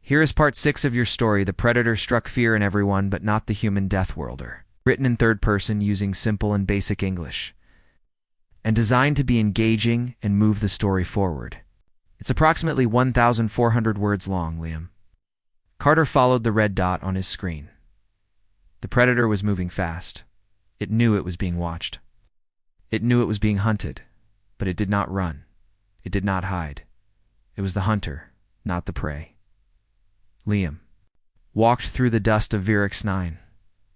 Here is part 6 of your story. The Predator struck fear in everyone, but not the human Death Worlder. Written in third person using simple and basic English, and designed to be engaging and move the story forward. It's approximately 1,400 words long, Liam. Carter followed the red dot on his screen. The Predator was moving fast. It knew it was being watched. It knew it was being hunted, but it did not run. It did not hide. It was the hunter, not the prey. Liam walked through the dust of Viewership 9.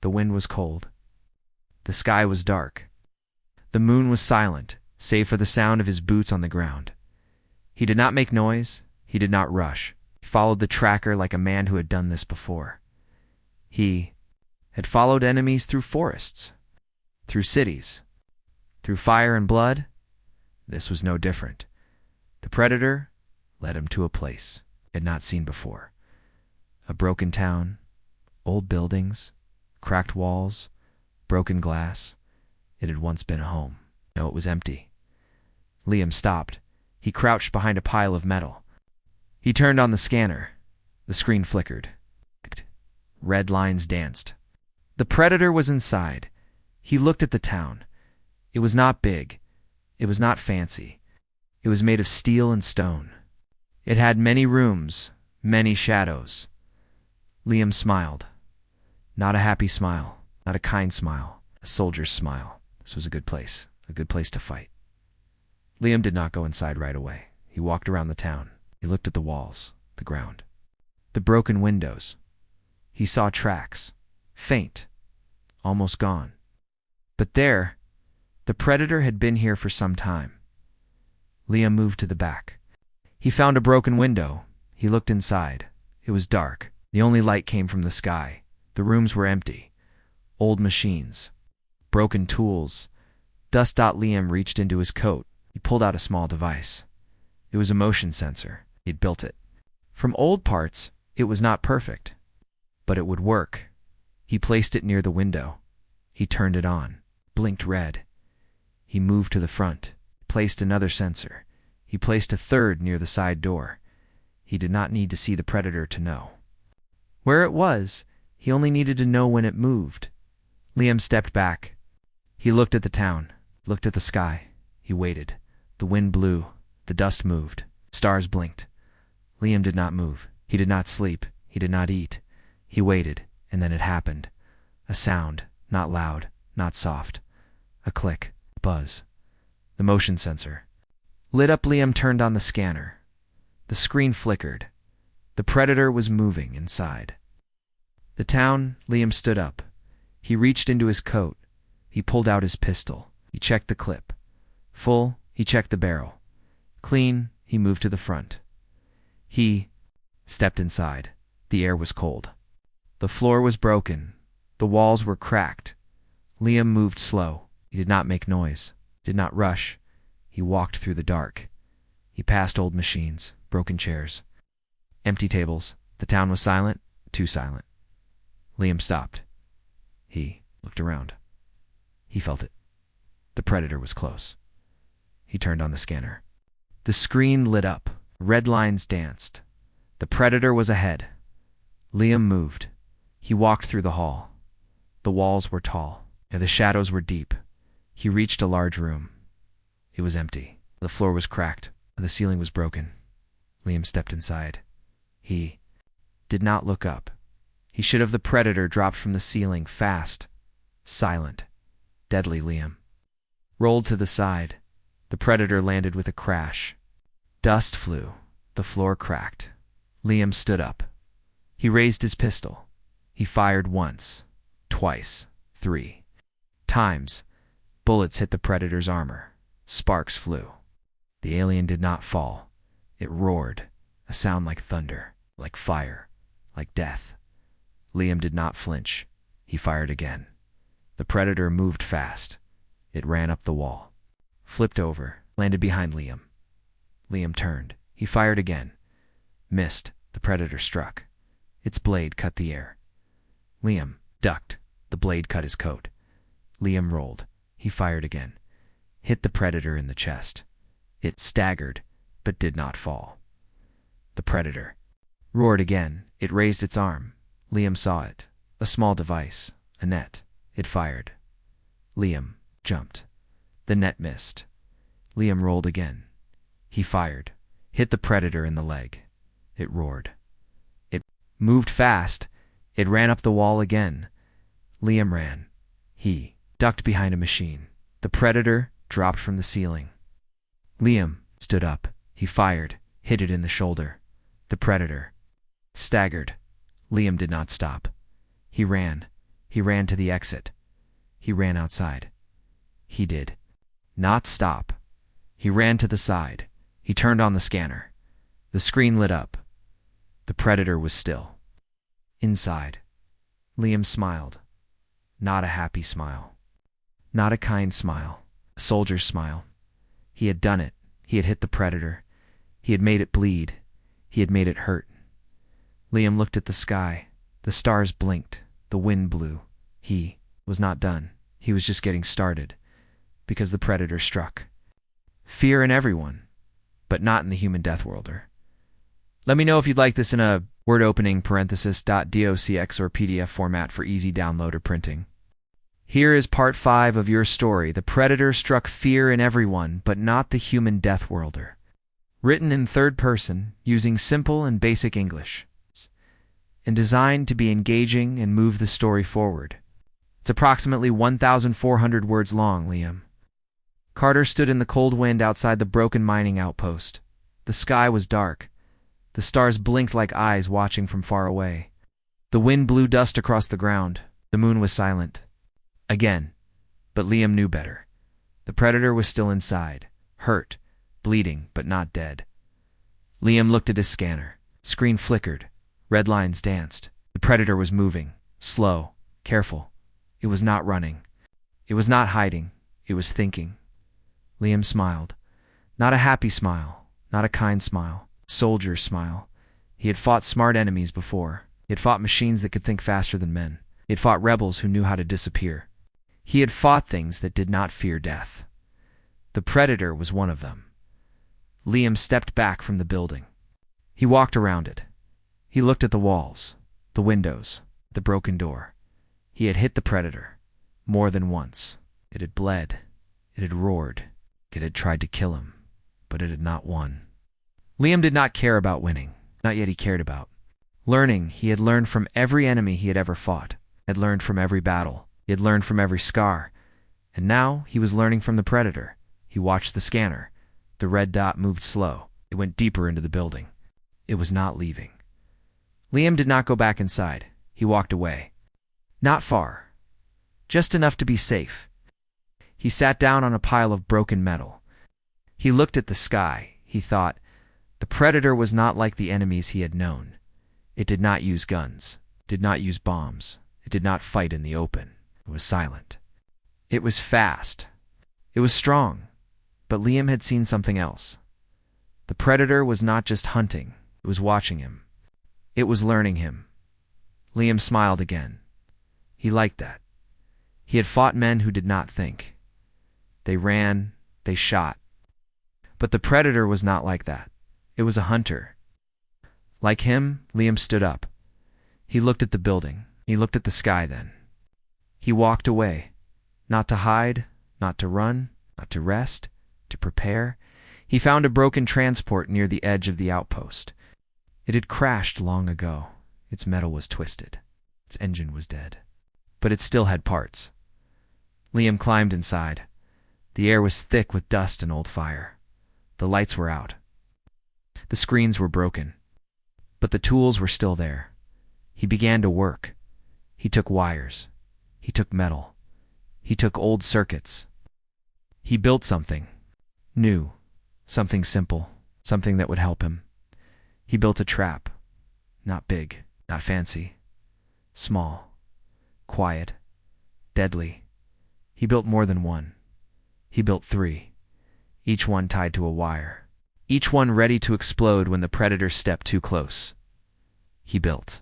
The wind was cold. The sky was dark. The moon was silent, save for the sound of his boots on the ground. He did not make noise. He did not rush. He followed the tracker like a man who had done this before. He had followed enemies through forests, through cities, through fire and blood. This was no different. The Predator led him to a place he had not seen before. A broken town, old buildings, cracked walls, broken glass. It had once been a home. No, it was empty. Liam stopped. He crouched behind a pile of metal. He turned on the scanner. The screen flickered. Red lines danced. The Predator was inside. He looked at the town. It was not big. It was not fancy. It was made of steel and stone. It had many rooms, many shadows. Liam smiled. Not a happy smile, not a kind smile, a soldier's smile. This was a good place to fight. Liam did not go inside right away. He walked around the town. He looked at the walls, the ground, the broken windows. He saw tracks, faint, almost gone. But there, the Predator had been here for some time. Liam moved to the back. He found a broken window. He looked inside. It was dark. The only light came from the sky. The rooms were empty. Old machines, broken tools. Dust. Liam reached into his coat. He pulled out a small device. It was a motion sensor. He'd built it. From old parts, it was not perfect, but it would work. He placed it near the window. He turned it on. Blinked red. He moved to the front. Placed another sensor. He placed a third near the side door. He did not need to see the Predator to know where it was. He only needed to know when it moved. Liam stepped back. He looked at the town, looked at the sky. He waited. The wind blew. The dust moved. Stars blinked. Liam did not move. He did not sleep. He did not eat. He waited, and then it happened. A sound, not loud, not soft. A click, buzz. The motion sensor lit up. Liam turned on the scanner. The screen flickered. The Predator was moving inside the town. Liam stood up. He reached into his coat. He pulled out his pistol. He checked the clip. Full. He checked the barrel. Clean. He moved to the front. He stepped inside. The air was cold. The floor was broken. The walls were cracked. Liam moved slow. He did not make noise, did not rush. He walked through the dark. He passed old machines, broken chairs, empty tables. The town was silent, too silent. Liam stopped. He looked around. He felt it. The Predator was close. He turned on the scanner. The screen lit up. Red lines danced. The Predator was ahead. Liam moved. He walked through the hall. The walls were tall, and the shadows were deep. He reached a large room. It was empty. The floor was cracked, and the ceiling was broken. Liam stepped inside. He did not look up. He should have. The Predator dropped from the ceiling, fast, silent, deadly. Liam rolled to the side. The Predator landed with a crash. Dust flew. The floor cracked. Liam stood up. He raised his pistol. He fired once, twice, 3 times. Bullets hit the Predator's armor. Sparks flew. The alien did not fall. It roared, a sound like thunder, like fire, like death. Liam did not flinch. He fired again. The Predator moved fast. It ran up the wall, flipped over, landed behind Liam. Liam turned. He fired again. Missed. The Predator struck. Its blade cut the air. Liam ducked. The blade cut his coat. Liam rolled. He fired again. Hit the Predator in the chest. It staggered, but did not fall. The Predator roared again. It raised its arm. Liam saw it. A small device. A net. It fired. Liam jumped. The net missed. Liam rolled again. He fired. Hit the predator in the leg. It roared. It moved fast. It ran up the wall again. Liam ran. He ducked behind a machine. The predator dropped from the ceiling. Liam stood up. He fired. Hit it in the shoulder. The predator staggered. Liam did not stop. He ran. He ran to the exit. He ran outside. He did not stop. He ran to the side. He turned on the scanner. The screen lit up. The predator was still. Inside. Liam smiled. Not a happy smile. Not a kind smile. A soldier's smile. He had done it. He had hit the predator. He had made it bleed. He had made it hurt. Liam looked at the sky. The stars blinked. The wind blew. He was not done. He was just getting started. Because the predator struck. Fear in everyone, but not in the human death worlder. Let me know if you'd like this in a word opening .docx or PDF format for easy download or printing. Here is part 5 of your story. The predator struck fear in everyone, but not the human death worlder. Written in third person, using simple and basic English, and designed to be engaging and move the story forward. It's approximately 1,400 words long, Liam. Carter stood in the cold wind outside the broken mining outpost. The sky was dark. The stars blinked like eyes watching from far away. The wind blew dust across the ground. The moon was silent. Again. But Liam knew better. The predator was still inside, hurt, bleeding, but not dead. Liam looked at his scanner. Screen flickered. Red lines danced. The predator was moving. Slow. Careful. It was not running. It was not hiding. It was thinking. Liam smiled. Not a happy smile. Not a kind smile. Soldier's smile. He had fought smart enemies before. He had fought machines that could think faster than men. He had fought rebels who knew how to disappear. He had fought things that did not fear death. The predator was one of them. Liam stepped back from the building. He walked around it. He looked at the walls, the windows, the broken door. He had hit the predator. More than once. It had bled. It had roared. It had tried to kill him, but it had not won. Liam did not care about winning. Not yet he cared about. Learning, he had learned from every enemy he had ever fought. Had learned from every battle. He had learned from every scar. And now he was learning from the predator. He watched the scanner. The red dot moved slow. It went deeper into the building. It was not leaving. Liam did not go back inside. He walked away. Not far. Just enough to be safe. He sat down on a pile of broken metal. He looked at the sky. He thought, the predator was not like the enemies he had known. It did not use guns. It did not use bombs. It did not fight in the open. It was silent. It was fast. It was strong. But Liam had seen something else. The predator was not just hunting. It was watching him. It was learning him. Liam smiled again. He liked that. He had fought men who did not think. They ran, they shot. But the predator was not like that. It was a hunter. Like him, Liam stood up. He looked at the building. He looked at the sky then. He walked away. Not to hide, not to run, not to rest, to prepare. He found a broken transport near the edge of the outpost. It had crashed long ago. Its metal was twisted. Its engine was dead. But it still had parts. Liam climbed inside. The air was thick with dust and old fire. The lights were out. The screens were broken. But the tools were still there. He began to work. He took wires. He took metal. He took old circuits. He built something new, something simple, something that would help him. He built a trap. Not big, not fancy. Small, quiet, deadly. He built more than one. He built 3, each one tied to a wire, each one ready to explode when the predator stepped too close. He built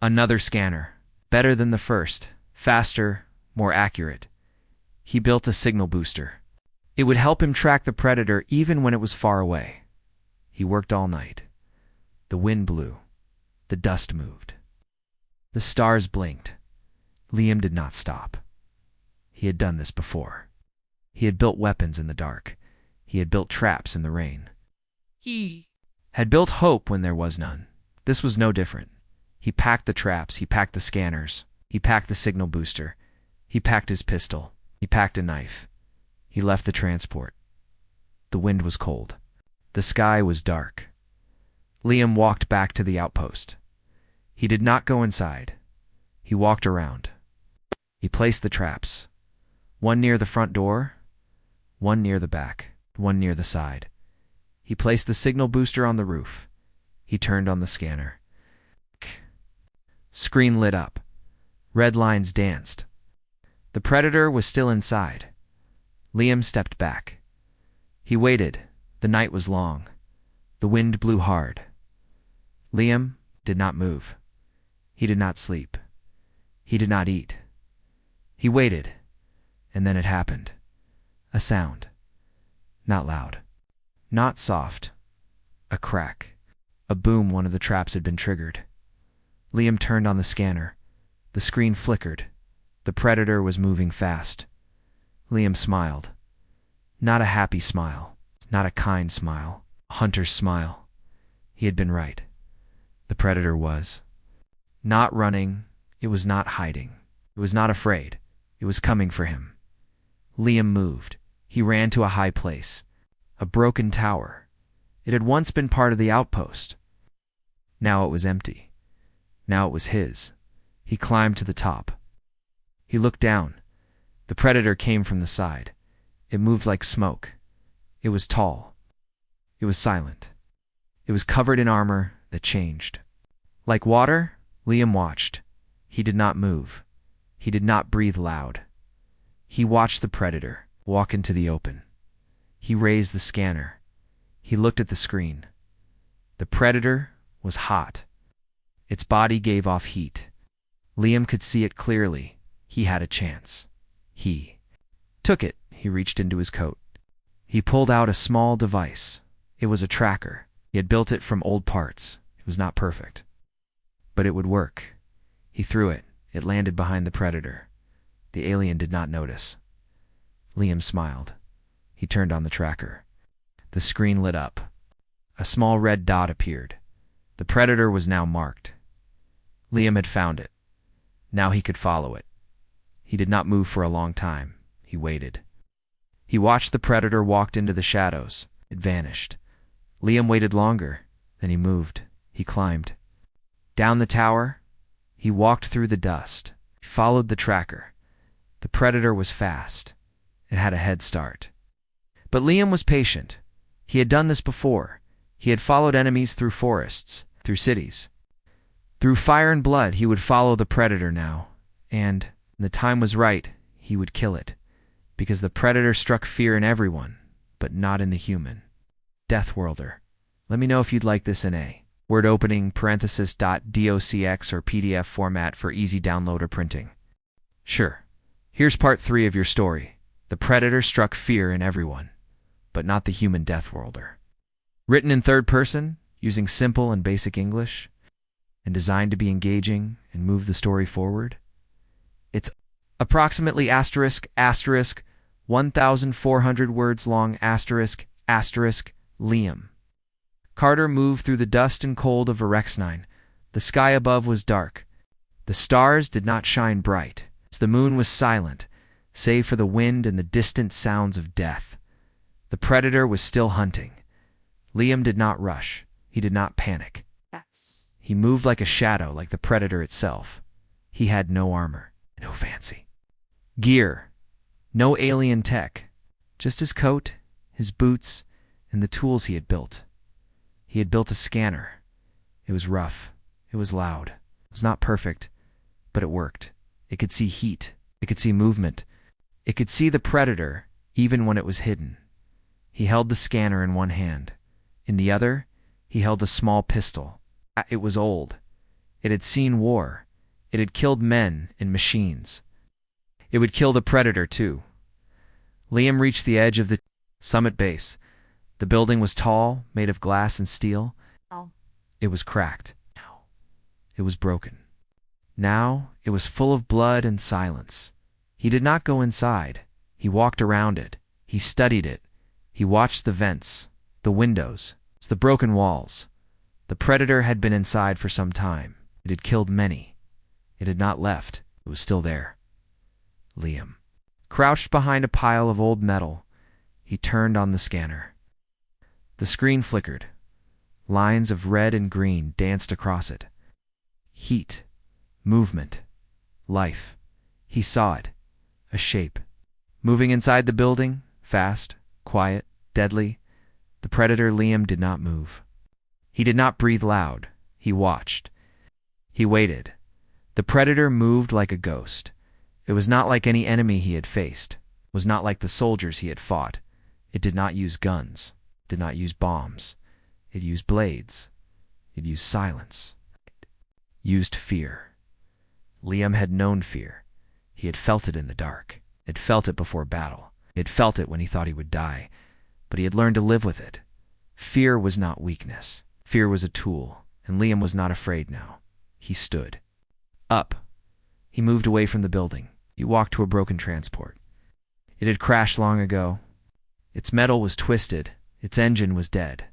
another scanner, better than the first, faster, more accurate. He built a signal booster. It would help him track the predator even when it was far away. He worked all night. The wind blew. The dust moved. The stars blinked. Liam did not stop. He had done this before. He had built weapons in the dark. He had built traps in the rain. He had built hope when there was none. This was no different. He packed the traps, he packed the scanners, he packed the signal booster, he packed his pistol, he packed a knife. He left the transport. The wind was cold. The sky was dark. Liam walked back to the outpost. He did not go inside. He walked around. He placed the traps. One near the front door, one near the back, one near the side. He placed the signal booster on the roof. He turned on the scanner. Screen lit up. Red lines danced. The predator was still inside. Liam stepped back. He waited. The night was long. The wind blew hard. Liam did not move. He did not sleep. He did not eat. He waited, and then it happened. A sound. Not loud. Not soft. A crack. A boom. One of the traps had been triggered. Liam turned on the scanner. The screen flickered. The predator was moving fast. Liam smiled. Not a happy smile. Not a kind smile. A hunter's smile. He had been right. The predator was not running. It was not hiding. It was not afraid. It was coming for him. Liam moved. He ran to a high place. A broken tower. It had once been part of the outpost. Now it was empty. Now it was his. He climbed to the top. He looked down. The predator came from the side. It moved like smoke. It was tall. It was silent. It was covered in armor that changed. Like water, Liam watched. He did not move. He did not breathe loud. He watched the predator walk into the open. He raised the scanner. He looked at the screen. The predator was hot. Its body gave off heat. Liam could see it clearly. He had a chance. He took it. He reached into his coat. He pulled out a small device. It was a tracker. He had built it from old parts. It was not perfect, but it would work. He threw it. It landed behind the predator. The alien did not notice. Liam smiled. He turned on the tracker. The screen lit up. A small red dot appeared. The predator was now marked. Liam had found it. Now he could follow it. He did not move for a long time. He waited. He watched the predator walk into the shadows. It vanished. Liam waited longer. Then he moved. He climbed. Down the tower. He walked through the dust. He followed the tracker. The predator was fast. It had a head start. But Liam was patient. He had done this before. He had followed enemies through forests, through cities. Through fire and blood, he would follow the predator now. And, when the time was right, he would kill it. Because the predator struck fear in everyone, but not in the human. Deathworlder. Let me know if you'd like this in a word opening .docx or PDF format for easy download or printing. Sure. Here's part 3 of your story. The predator struck fear in everyone, but not the human Deathworlder. Written in third person, using simple and basic English, and designed to be engaging and move the story forward. It's approximately *** 1,400 words long *** Liam. Carter moved through the dust and cold of Orcs. The sky above was dark. The stars did not shine bright. The moon was silent, save for the wind and the distant sounds of death. The predator was still hunting. Liam did not rush. He did not panic. He moved like a shadow, like the predator itself. He had no armor, no fancy gear, no alien tech, just his coat, his boots, and the tools he had built. He had built a scanner. It was rough. It was loud. It was not perfect, but it worked. It could see heat. It could see movement. It could see the predator, even when it was hidden. He held the scanner in one hand. In the other, he held a small pistol. It was old. It had seen war. It had killed men and machines. It would kill the predator, too. Liam reached the edge of the summit base. The building was tall, made of glass and steel. It was cracked. It was broken. Now it was full of blood and silence. He did not go inside. He walked around it. He studied it. He watched the vents, the windows, the broken walls. The predator had been inside for some time. It had killed many. It had not left. It was still there. Liam crouched behind a pile of old metal. He turned on the scanner. The screen flickered. Lines of red and green danced across it. Heat, movement, life. He saw it, a shape. Moving inside the building, fast, quiet, deadly. The predator Liam did not move. He did not breathe loud. He watched. He waited. The predator moved like a ghost. It was not like any enemy he had faced. It was not like the soldiers he had fought. It did not use guns. It did not use bombs. It used blades. It used silence. It used fear. Liam had known fear. He had felt it in the dark. He had felt it before battle. He had felt it when he thought he would die. But he had learned to live with it. Fear was not weakness. Fear was a tool, and Liam was not afraid now. He stood. Up. He moved away from the building. He walked to a broken transport. It had crashed long ago. Its metal was twisted. Its engine was dead.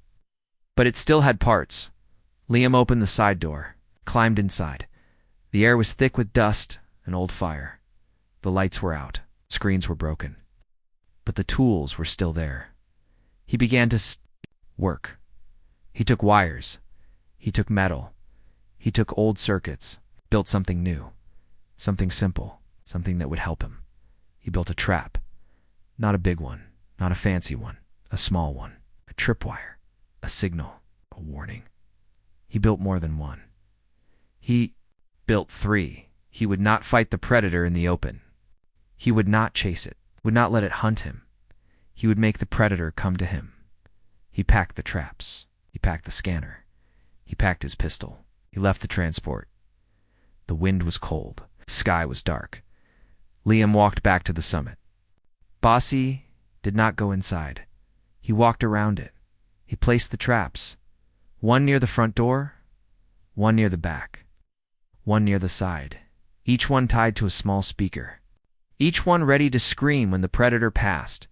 But it still had parts. Liam opened the side door, climbed inside. The air was thick with dust and old fire. The lights were out. Screens were broken. But the tools were still there. He began to work. He took wires. He took metal. He took old circuits, built something new, something simple, something that would help him. He built a trap. Not a big one, not a fancy one, a small one, a tripwire, a signal, a warning. He built more than one. He built 3. He would not fight the predator in the open. He would not chase it, would not let it hunt him. He would make the predator come to him. He packed the traps. He packed the scanner. He packed his pistol. He left the transport. The wind was cold. The sky was dark. Liam walked back to the summit. Bossy did not go inside. He walked around it. He placed the traps. One near the front door, one near the back, one near the side, each one tied to a small speaker. Each one ready to scream when the predator passed.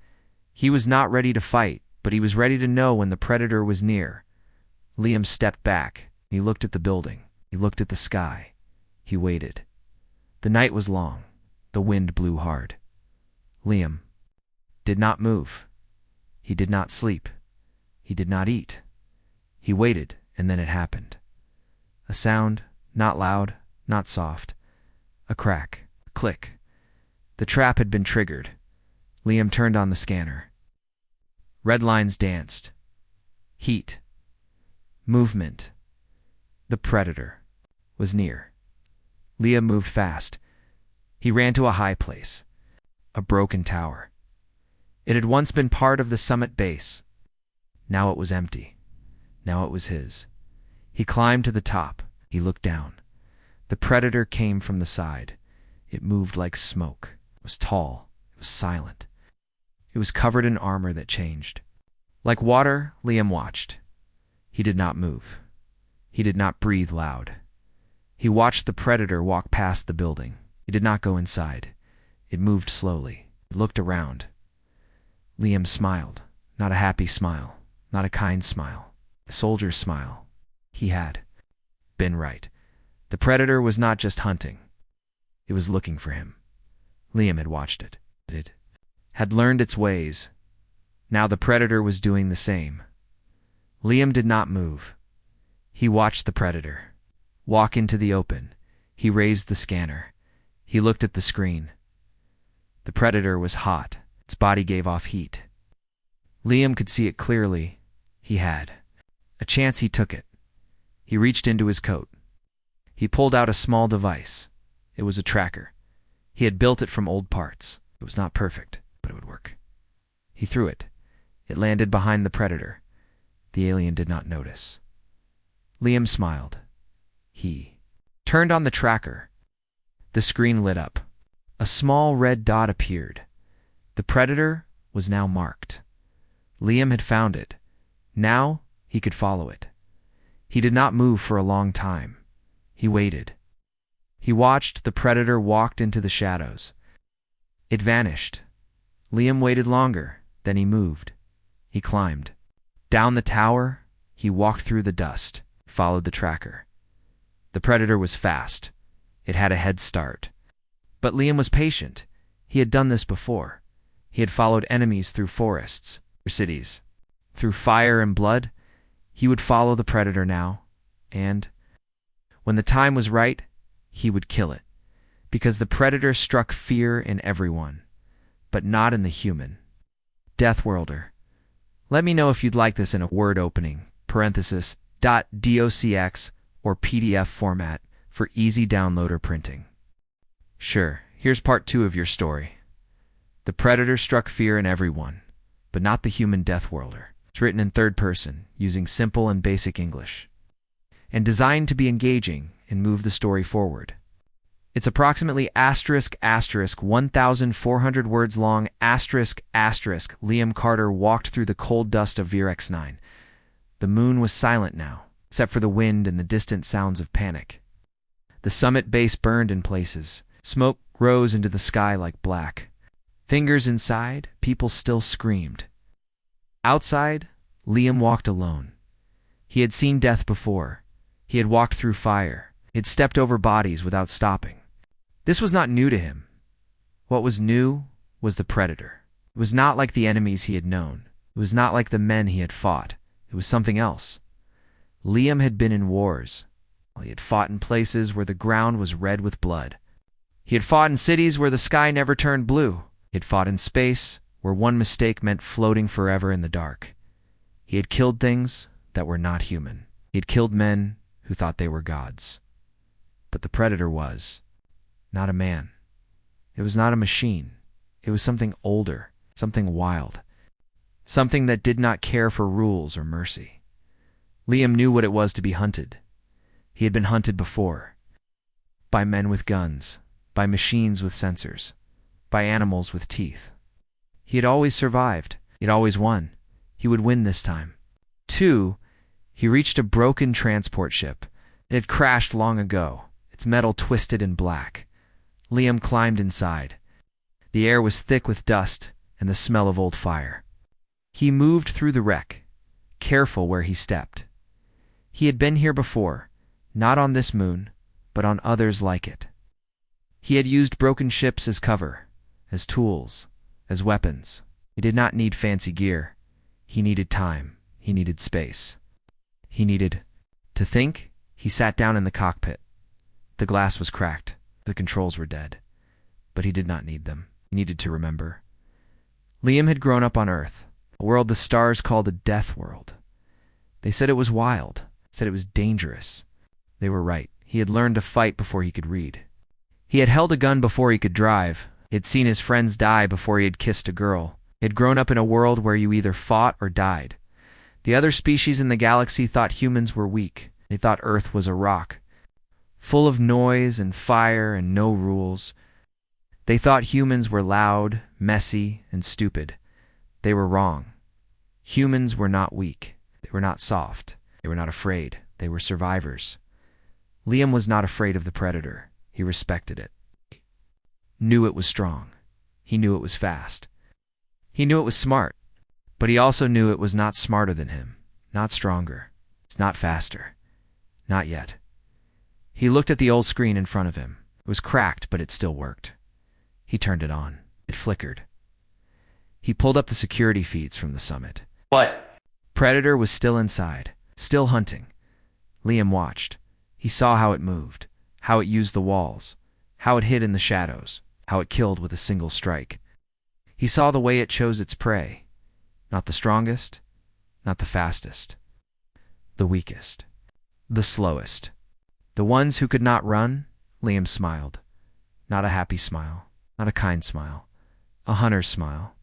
He was not ready to fight, but he was ready to know when the predator was near. Liam stepped back. He looked at the building. He looked at the sky. He waited. The night was long. The wind blew hard. Liam did not move. He did not sleep. He did not eat. He waited, and then it happened. A sound, not loud, not soft. A crack, a click. The trap had been triggered. Liam turned on the scanner. Red lines danced. Heat. Movement. The predator was near. Liam moved fast. He ran to a high place, a broken tower. It had once been part of the summit base. Now it was empty. Now it was his. He climbed to the top. He looked down. The predator came from the side. It moved like smoke. It was tall. It was silent. It was covered in armor that changed. Like water, Liam watched. He did not move. He did not breathe loud. He watched the predator walk past the building. He did not go inside. It moved slowly. It looked around. Liam smiled. Not a happy smile. Not a kind smile. A soldier's smile. He had been right. The predator was not just hunting. It was looking for him. Liam had watched it. It had learned its ways. Now the predator was doing the same. Liam did not move. He watched the predator walk into the open. He raised the scanner. He looked at the screen. The predator was hot. Its body gave off heat. Liam could see it clearly. He had a chance. He took it. He reached into his coat. He pulled out a small device. It was a tracker. He had built it from old parts. It was not perfect, but it would work. He threw it. It landed behind the predator. The alien did not notice. Liam smiled. He turned on the tracker. The screen lit up. A small red dot appeared. The predator was now marked. Liam had found it. Now he could follow it. He did not move for a long time. He waited. He watched the predator walk into the shadows. It vanished. Liam waited longer, then he moved. He climbed. Down the tower, he walked through the dust, followed the tracker. The predator was fast. It had a head start. But Liam was patient. He had done this before. He had followed enemies through forests, through cities, through fire and blood. He would follow the predator now, and when the time was right, he would kill it, because the predator struck fear in everyone, but not in the human. Deathworlder. Let me know if you'd like this in a word opening, parenthesis, .docx or PDF format for easy download or printing. Sure, here's part 2 of your story. The predator struck fear in everyone, but not the human Deathworlder. It's written in third person, using simple and basic English, and designed to be engaging and move the story forward. It's approximately *** 1,400 words long ***. Liam Carter walked through the cold dust of Viewership 9. The moon was silent now, except for the wind and the distant sounds of panic. The summit base burned in places. Smoke rose into the sky like black. Fingers inside, people still screamed. Outside, Liam walked alone. He had seen death before. He had walked through fire. He had stepped over bodies without stopping. This was not new to him. What was new was the predator. It was not like the enemies he had known. It was not like the men he had fought. It was something else. Liam had been in wars. He had fought in places where the ground was red with blood. He had fought in cities where the sky never turned blue. He had fought in space where one mistake meant floating forever in the dark. He had killed things that were not human. He had killed men who thought they were gods. But the predator was not a man. It was not a machine. It was something older, something wild, something that did not care for rules or mercy. Liam knew what it was to be hunted. He had been hunted before, by men with guns, by machines with sensors, by animals with teeth. He had always survived. He had always won. He would win this time. 2. He reached a broken transport ship. It had crashed long ago, its metal twisted and black. Liam climbed inside. The air was thick with dust and the smell of old fire. He moved through the wreck, careful where he stepped. He had been here before, not on this moon, but on others like it. He had used broken ships as cover, as tools, as weapons. He did not need fancy gear. He needed time. He needed space. He needed to think. He sat down in the cockpit. The glass was cracked. The controls were dead. But he did not need them. He needed to remember. Liam had grown up on Earth, a world the stars called a death world. They said it was wild, said it was dangerous. They were right. He had learned to fight before he could read. He had held a gun before he could drive. He had seen his friends die before he had kissed a girl. He had grown up in a world where you either fought or died. The other species in the galaxy thought humans were weak. They thought Earth was a rock, full of noise and fire and no rules. They thought humans were loud, messy, and stupid. They were wrong. Humans were not weak. They were not soft. They were not afraid. They were survivors. Liam was not afraid of the predator. He respected it. Knew it was strong. He knew it was fast. He knew it was smart. But he also knew it was not smarter than him, not stronger. It's not faster. Not yet. He looked at the old screen in front of him. It was cracked, but it still worked. He turned it on. It flickered. He pulled up the security feeds from the summit. What? Predator was still inside, still hunting. Liam watched. He saw how it moved, how it used the walls, how it hid in the shadows, how it killed with a single strike. He saw the way it chose its prey. Not the strongest, not the fastest. The weakest. The slowest. The ones who could not run. Liam smiled. Not a happy smile, not a kind smile. A hunter's smile.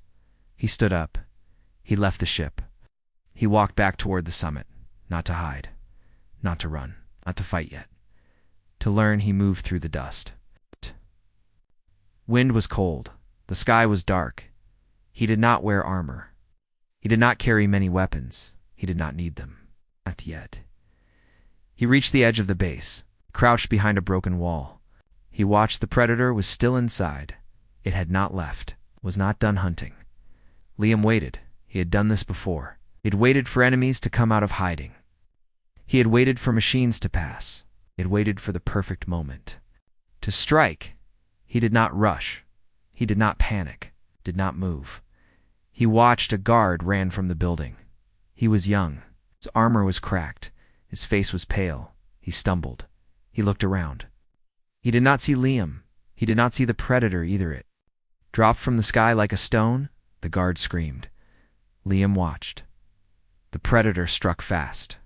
He stood up. He left the ship. He walked back toward the summit, not to hide, not to run, not to fight yet. To learn, he moved through the dust. Wind was cold. The sky was dark. He did not wear armor. He did not carry many weapons. He did not need them. Not yet. He reached the edge of the base. crouched behind a broken wall. He watched. The predator was still inside. It had not left, was not done hunting. Liam waited. He had done this before. He had waited for enemies to come out of hiding. He had waited for machines to pass. He had waited for the perfect moment to strike. He did not rush. He did not panic, did not move. He watched. A guard ran from the building. He was young. His armor was cracked. His face was pale. He stumbled. He looked around. He did not see Liam. He did not see the predator either. It dropped from the sky like a stone. The guard screamed. Liam watched. The predator struck fast.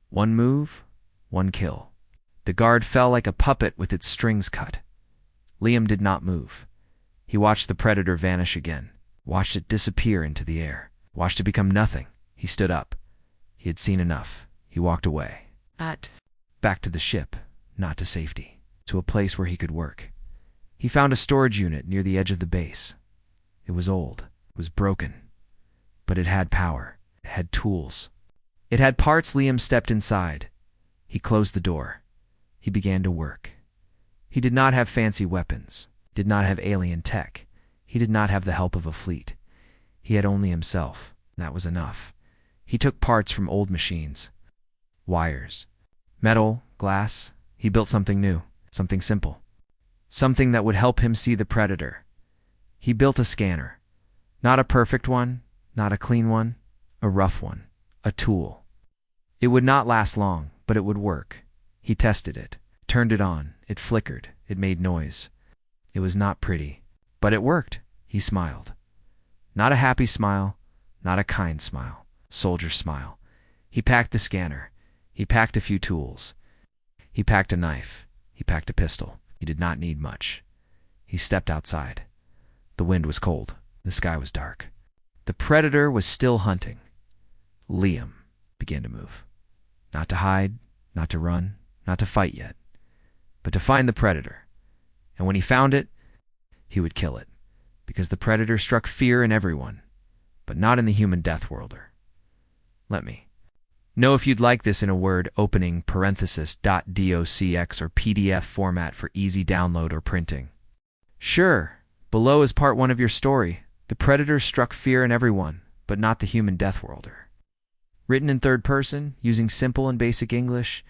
One move, one kill. The guard fell like a puppet with its strings cut. Liam did not move. He watched the predator vanish again, watched it disappear into the air, watched it become nothing. He stood up. He had seen enough. He walked away. Back to the ship, not to safety, to a place where he could work. He found a storage unit near the edge of the base. It was old, it was broken, but it had power, it had tools. It had parts. Liam stepped inside. He closed the door. He began to work. He did not have fancy weapons, did not have alien tech. He did not have the help of a fleet. He had only himself. That was enough. He took parts from old machines. Wires, metal, glass. He built something new, something simple. Something that would help him see the predator. He built a scanner. Not a perfect one, not a clean one, a rough one, a tool. It would not last long, but it would work. He tested it, turned it on. It flickered. It made noise. It was not pretty, but it worked. He smiled. Not a happy smile, not a kind smile, soldier smile. He packed the scanner. He packed a few tools. He packed a knife. He packed a pistol. He did not need much. He stepped outside. The wind was cold. The sky was dark. The predator was still hunting. Liam began to move. Not to hide, not to run, not to fight yet, but to find the predator. And when he found it, he would kill it, because the predator struck fear in everyone, but not in the human death worlder. Let me know if you'd like this in a Word opening parenthesis .docx or PDF format for easy download or printing. Sure, below is part 1 of your story. The predator struck fear in everyone, but not the human death worlder. Written in third person, using simple and basic English.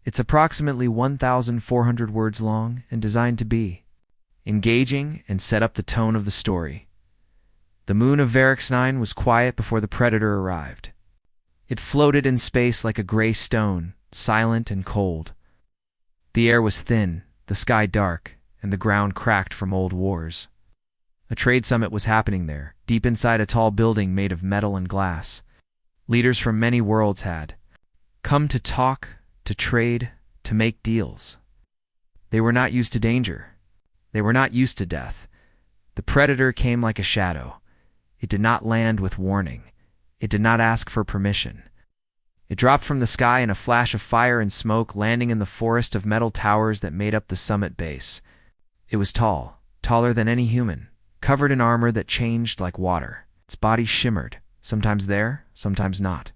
It's approximately 1,400 words long and designed to be engaging and set up the tone of the story. The moon of Varix 9 was quiet before the predator arrived. It floated in space like a gray stone, silent and cold. The air was thin, the sky dark, and the ground cracked from old wars. A trade summit was happening there, deep inside a tall building made of metal and glass. Leaders from many worlds had come to talk, to trade, to make deals. They were not used to danger. They were not used to death. The predator came like a shadow. It did not land with warning. It did not ask for permission. It dropped from the sky in a flash of fire and smoke, landing in the forest of metal towers that made up the summit base. It was tall, taller than any human, covered in armor that changed like water. Its body shimmered, sometimes there, sometimes not.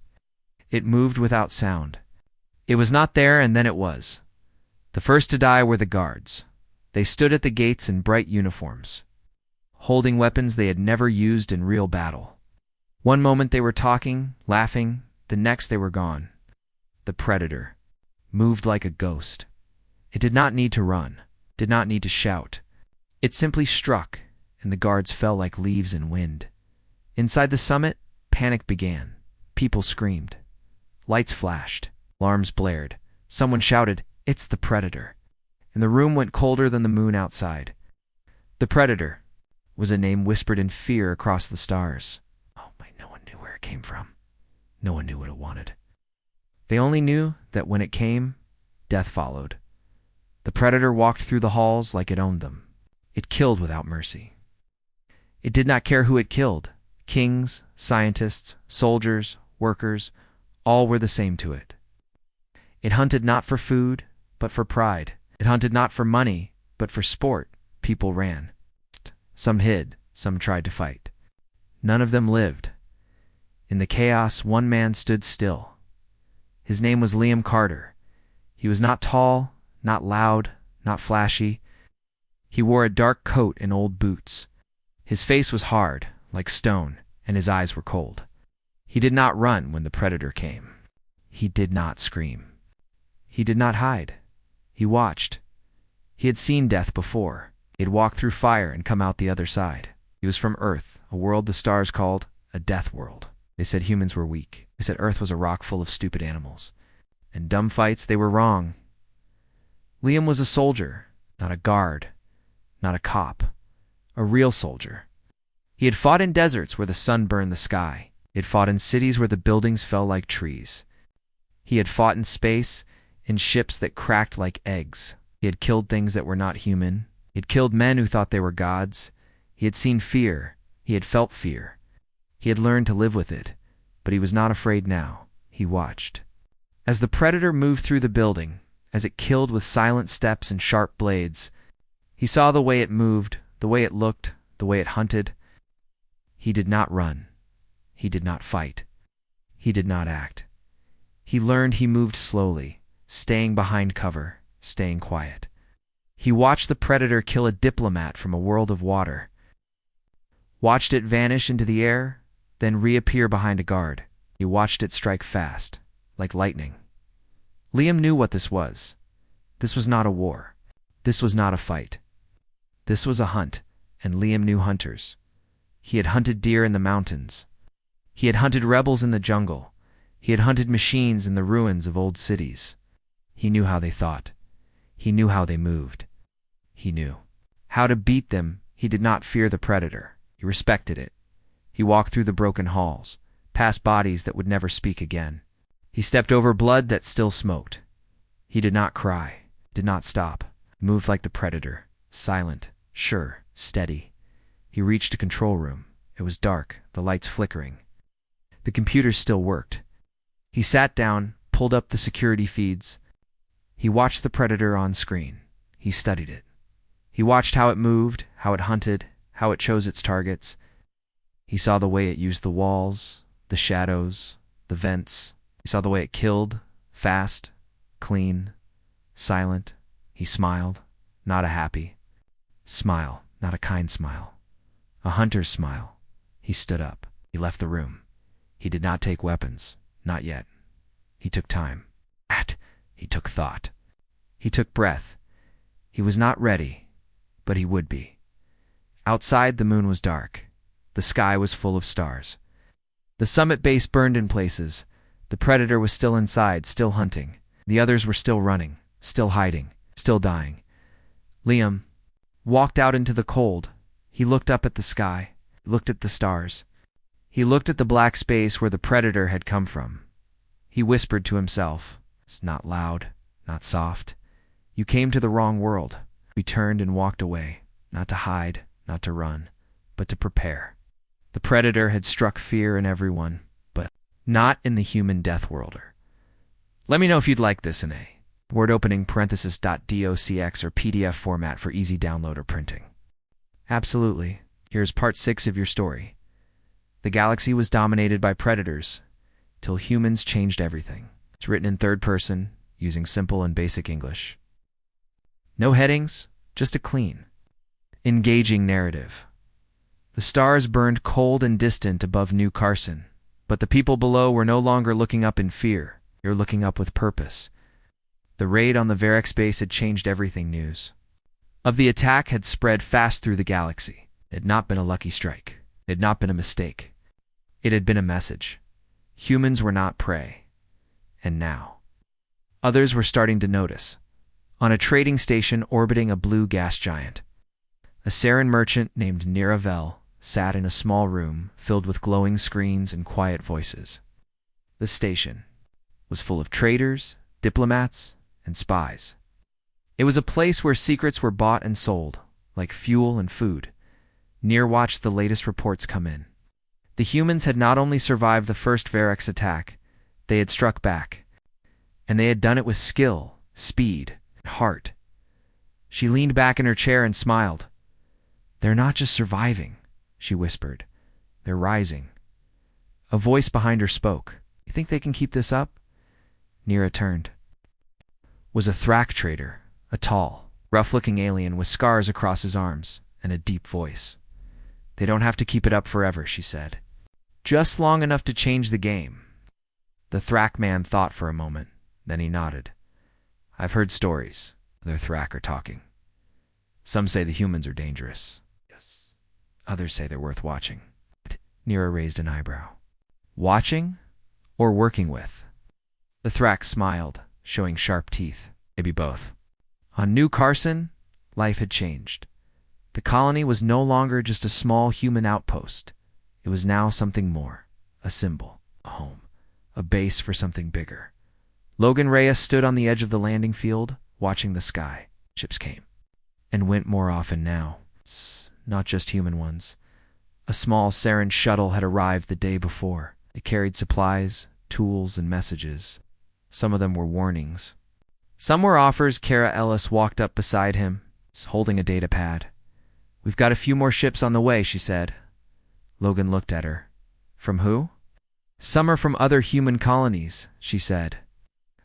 It moved without sound. It was not there, and then it was. The first to die were the guards. They stood at the gates in bright uniforms, holding weapons they had never used in real battle. One moment they were talking, laughing, the next they were gone. The predator moved like a ghost. It did not need to run, did not need to shout. It simply struck, and the guards fell like leaves in wind. Inside the summit, panic began. People screamed. Lights flashed. Alarms blared. Someone shouted, "It's the predator." And the room went colder than the moon outside. The predator was a name whispered in fear across the stars. No one knew where it came from. No one knew what it wanted. They only knew that when it came, death followed. The predator walked through the halls like it owned them. It killed without mercy. It did not care who it killed. Kings, scientists, soldiers, workers, all were the same to it. It hunted not for food, but for pride. It hunted not for money, but for sport. People ran. Some hid, some tried to fight. None of them lived. In the chaos, one man stood still. His name was Liam Carter. He was not tall, not loud, not flashy. He wore a dark coat and old boots. His face was hard, like stone, and his eyes were cold. He did not run when the predator came. He did not scream. He did not hide. He watched. He had seen death before. He had walked through fire and come out the other side. He was from Earth, a world the stars called a death world. They said humans were weak. They said Earth was a rock full of stupid animals. And dumb fights, they were wrong. Liam was a soldier, not a guard, not a cop. A real soldier. He had fought in deserts where the sun burned the sky. He had fought in cities where the buildings fell like trees. He had fought in space, in ships that cracked like eggs. He had killed things that were not human. He had killed men who thought they were gods. He had seen fear. He had felt fear. He had learned to live with it, but he was not afraid now. He watched. As the predator moved through the building, as it killed with silent steps and sharp blades, he saw the way it moved, the way it looked, the way it hunted. He did not run. He did not fight. He did not act. He learned. He moved slowly, staying behind cover, staying quiet. He watched the predator kill a diplomat from a world of water, watched it vanish into the air, then reappear behind a guard. He watched it strike fast, like lightning. Liam knew what this was. This was not a war. This was not a fight. This was a hunt, and Liam knew hunters. He had hunted deer in the mountains. He had hunted rebels in the jungle. He had hunted machines in the ruins of old cities. He knew how they thought. He knew how they moved. He knew how to beat them. He did not fear the predator. He respected it. He walked through the broken halls, past bodies that would never speak again. He stepped over blood that still smoked. He did not cry, did not stop, moved like the predator, silent, sure, steady. He reached a control room. It was dark, the lights flickering. The computers still worked. He sat down, pulled up the security feeds. He watched the predator on screen. He studied it. He watched how it moved, how it hunted, how it chose its targets. He saw the way it used the walls, the shadows, the vents. He saw the way it killed, fast, clean, silent. He smiled, not a happy smile, not a kind smile. A hunter's smile. He stood up. He left the room. He did not take weapons. Not yet. He took time. He took thought. He took breath. He was not ready, but he would be. Outside, the moon was dark. The sky was full of stars. The summit base burned in places. The predator was still inside, still hunting. The others were still running, still hiding, still dying. Liam walked out into the cold. He looked up at the sky, looked at the stars. He looked at the black space where the predator had come from. He whispered to himself, "It's not loud, not soft. You came to the wrong world." We turned and walked away, not to hide, not to run, but to prepare. The predator had struck fear in everyone, but not in the human death worlder. Let me know if you'd like this in a word opening .docx or PDF format for easy download or printing. Absolutely. Here's part 6 of your story. The galaxy was dominated by predators till humans changed everything. It's written in third person using simple and basic English. No headings, just a clean, engaging narrative. The stars burned cold and distant above New Carson, but the people below were no longer looking up in fear. They were looking up with purpose. The raid on the Varix base had changed everything. News of the attack had spread fast through the galaxy. It had not been a lucky strike. It had not been a mistake. It had been a message. Humans were not prey. And now, others were starting to notice. On a trading station orbiting a blue gas giant, a Saren merchant named Niravel sat in a small room filled with glowing screens and quiet voices. The station was full of traders, diplomats, and spies. It was a place where secrets were bought and sold, like fuel and food. Nir watched the latest reports come in. The humans had not only survived the first Varix attack, they had struck back. And they had done it with skill, speed, and heart. She leaned back in her chair and smiled. "They're not just surviving," she whispered. "They're rising." A voice behind her spoke. "You think they can keep this up?" Nira turned. Was a Thrak trader, A tall, rough-looking alien with scars across his arms and a deep voice. "They don't have to keep it up forever," she said. "Just long enough to change the game." The Thrak man thought for a moment, then he nodded. "I've heard stories. Other Thrak are talking. Some say the humans are dangerous. Yes. Others say they're worth watching." Nira raised an eyebrow. "Watching or working with?" The Thrak smiled, showing sharp teeth. "Maybe both." On New Carson, life had changed. The colony was no longer just a small human outpost. It was now something more, a symbol, a home, a base for something bigger. Logan Reyes stood on the edge of the landing field, watching the sky. Ships came and went more often now. Not just human ones. A small Saren shuttle had arrived the day before. It carried supplies, tools, and messages. Some of them were warnings. Some were offers. Kara Ellis walked up beside him, holding a data pad. "We've got a few more ships on the way," she said. Logan looked at her. "From who?" "Some are from other human colonies," she said.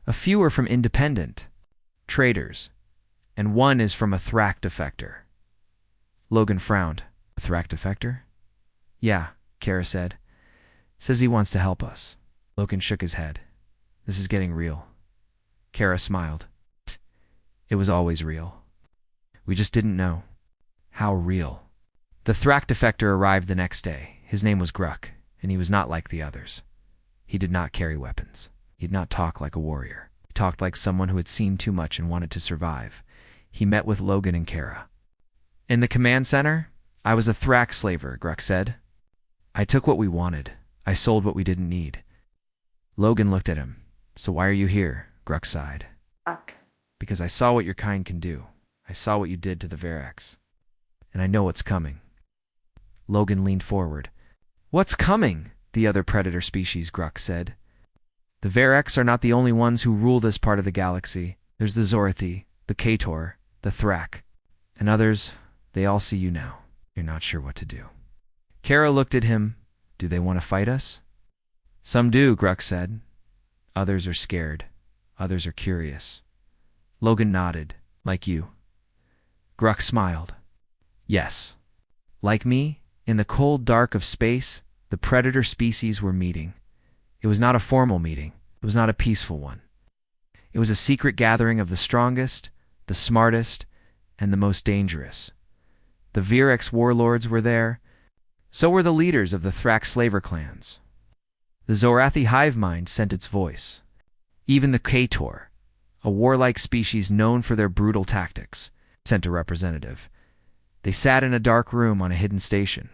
"A few are from independent traders, and one is from a Thrak defector." Logan frowned. "A Thrak defector?" "Yeah," Kara said. "Says he wants to help us." Logan shook his head. "This is getting real." Kara smiled. "It was always real. We just didn't know how real." The Thrak defector arrived the next day. His name was Gruck, and he was not like the others. He did not carry weapons. He did not talk like a warrior. He talked like someone who had seen too much and wanted to survive. He met with Logan and Kara. "In the command center, I was a Thrak slaver," Gruck said. "I took what we wanted. I sold what we didn't need." Logan looked at him. "So why are you here?" Gruck sighed. "Because I saw what your kind can do. I saw what you did to the Verex. And I know what's coming." Logan leaned forward. "What's coming?" the other predator species, Gruck said. "The Verex are not the only ones who rule this part of the galaxy. There's the Zorathi, the Kator, the Thrak. And others, they all see you now. You're not sure what to do." Kara looked at him. "Do they want to fight us?" "Some do," Gruck said. "Others are scared. Others are curious." Logan nodded. "Like you." Gruck smiled. "Yes. Like me, in the cold dark of space, the predator species were meeting. It was not a formal meeting. It was not a peaceful one. It was a secret gathering of the strongest, the smartest, and the most dangerous. The Virex warlords were there. So were the leaders of the Thrak slaver clans. The Zorathi hive mind sent its voice. Even the Kator, a warlike species known for their brutal tactics, sent a representative. They sat in a dark room on a hidden station,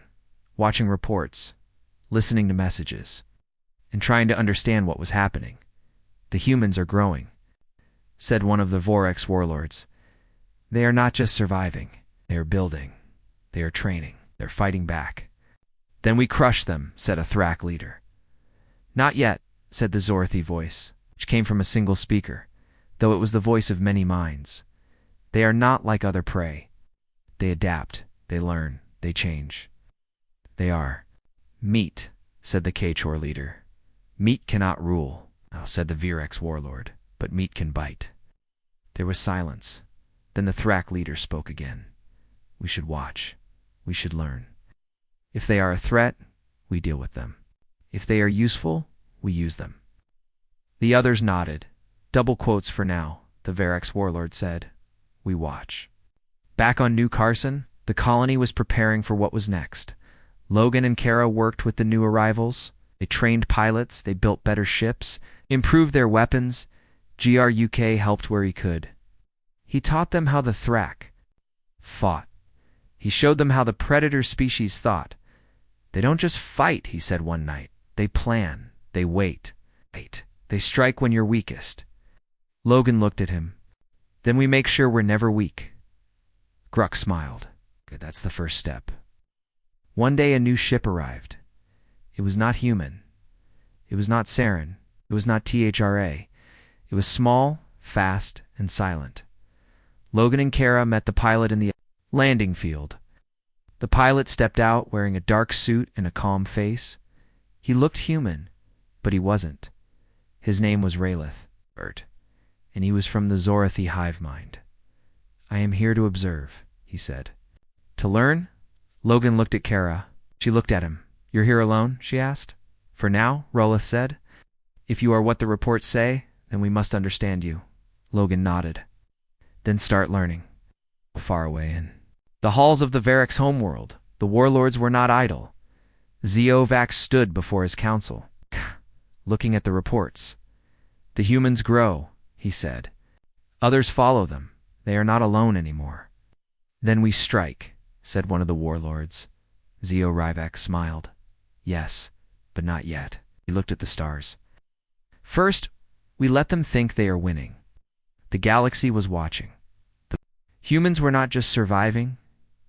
watching reports, listening to messages, and trying to understand what was happening. "The humans are growing," said one of the Vorex warlords. "They are not just surviving. They are building. They are training. They're fighting back." "Then we crush them," said a Thrak leader. "Not yet," said the Zorathi voice, which came from a single speaker, though it was the voice of many minds. "They are not like other prey. They adapt, they learn, they change. They are meat," said the Kachor leader. "Meat cannot rule," said the Virex warlord, "but meat can bite." There was silence. Then the Thrak leader spoke again. "We should watch. We should learn. If they are a threat, we deal with them. If they are useful, we use them." The others nodded. "Double quotes for now," the Verex warlord said. "We watch." Back on New Carson, the colony was preparing for what was next. Logan and Kara worked with the new arrivals. They trained pilots, they built better ships, improved their weapons. GRUK helped where he could. He taught them how the Thrak fought. He showed them how the predator species thought. "They don't just fight," he said one night. "They plan. They wait. They strike when you're weakest." Logan looked at him. "Then we make sure we're never weak." Gruck smiled. "Good, that's the first step." One day a new ship arrived. It was not human. It was not Saren. It was not THRA. It was small, fast, and silent. Logan and Kara met the pilot in the landing field. The pilot stepped out wearing a dark suit and a calm face. He looked human, but he wasn't. His name was Raylith, and he was from the Zorathi hive mind. I am here to observe, he said. To learn? Logan looked at Kara. She looked at him. You're here alone? She asked. For now, Rolith said. If you are what the reports say, then we must understand you. Logan nodded. Then start learning. Far away in the halls of the Varric's homeworld, the warlords were not idle. Zeovax stood before his council, looking at the reports. The humans grow, he said. Others follow them. They are not alone anymore. Then we strike, said one of the warlords. Zeovax smiled. Yes, but not yet. He looked at the stars. First, we let them think they are winning. The galaxy was watching. The humans were not just surviving,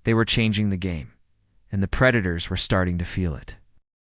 they were changing the game, and the predators were starting to feel it.